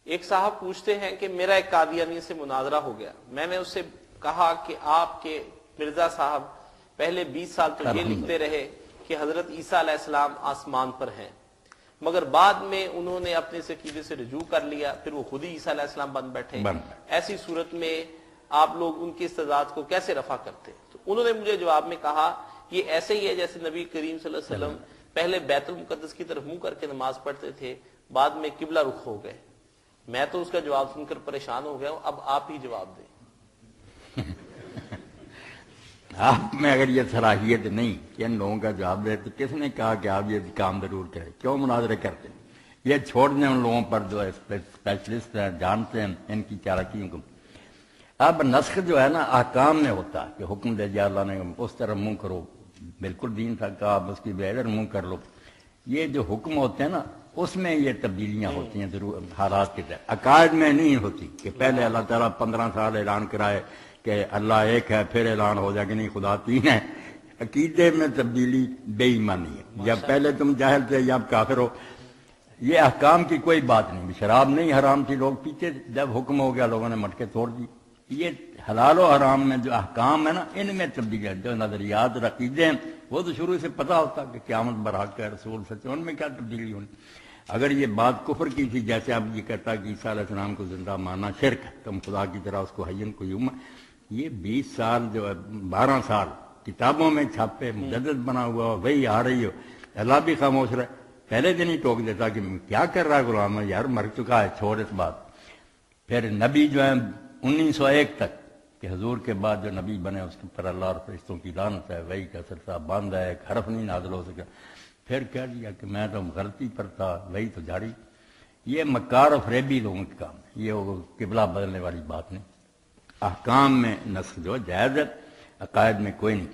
ایک صاحب پوچھتے ہیں کہ میرا ایک قادیانی سے مناظرہ ہو گیا، میں نے اس سے کہا کہ آپ کے مرزا صاحب پہلے 20 سال تو یہ لکھتے رہے کہ حضرت عیسیٰ علیہ السلام آسمان پر ہیں، مگر بعد میں انہوں نے اپنے اس عقیدے سے رجوع کر لیا، پھر وہ خود ہی عیسیٰ علیہ السلام بن بیٹھے، ایسی صورت میں آپ لوگ ان کی استعداد کو کیسے رفع کرتے؟ تو انہوں نے مجھے جواب میں کہا یہ ایسے ہی ہے جیسے نبی کریم صلی اللہ علیہ وسلم پہلے بیت المقدس کی طرف منہ کر کے نماز پڑھتے تھے، بعد میں قبلہ رخ ہو گئے۔ میں تو اس کا جواب سن کر پریشان ہو گیا ہوں، اب آپ ہی جواب دیں۔ آپ میں اگر یہ صلاحیت نہیں کہ ان لوگوں کا جواب دے تو کس نے کہا کہ آپ یہ کام ضرور کریں؟ کیوں مناظرے کرتے ہیں؟ یہ چھوڑ دیں ان لوگوں پر جو اسپیشلسٹ ہیں، جانتے ہیں ان کی چالاکیوں کو۔ اب نسخ جو ہے نا احکام میں ہوتا ہے کہ حکم دے دیا اللہ نے اس طرح منہ کرو، بالکل دین تھا کہا آپ اس کی بغیر منہ کر لو۔ یہ جو حکم ہوتے ہیں نا اس میں یہ تبدیلیاں ہوتی ہیں ضرور حالات کے تحت، عقائد میں نہیں ہوتی کہ پہلے اللہ تعالیٰ 15 سال اعلان کرائے کہ اللہ ایک ہے، پھر اعلان ہو جائے کہ نہیں خدا 3 ہے۔ عقیدے میں تبدیلی بے ایمانی ہے، جب پہلے تم جاہل تھے یا کافر ہو۔ یہ احکام کی کوئی بات نہیں، شراب نہیں حرام تھی لوگ پیتے، جب حکم ہو گیا لوگوں نے مٹکے توڑ دی۔ یہ حلال و حرام میں جو احکام ہے نا ان میں تبدیلی ہے، جو نظریات عقیدے ہیں وہ تو شروع سے پتہ ہوتا کہ قیامت برحق ہے، رسول سچ، ان میں کیا تبدیلی ہونی۔ اگر یہ بات کفر کی تھی، جیسے اب یہ کہتا کہ عیسیٰ علیہ السلام کو زندہ ماننا شرک ہے، تم خدا کی طرح اس کو حین کو یوم، یہ 20 سال جو ہے 12 سال کتابوں میں چھاپے مجدد بنا ہوا وہی آ رہی ہو، اللہ بھی خاموش رہے، پہلے دن ہی ٹوک دیتا کہ کیا کر رہا ہے غلام، یار مر چکا ہے، چھوڑ اس بات۔ پھر نبی جو ہے 1901 تک کہ حضور کے بعد جو نبی بنے اس کے پر اللہ اور فرشتوں کی لعنت ہے، وہی کا سلسلہ بند ہے، ایک حرف نہیں نازل ہو سکا۔ پھر کہہ دیا کہ میں تو غلطی پر تھا، وہی تو جاری۔ یہ مکار و فریبی لوگوں کے کام ہے، یہ قبلہ بدلنے والی بات نہیں۔ احکام میں نسخ جو جائز ہے، عقائد میں کوئی نہیں۔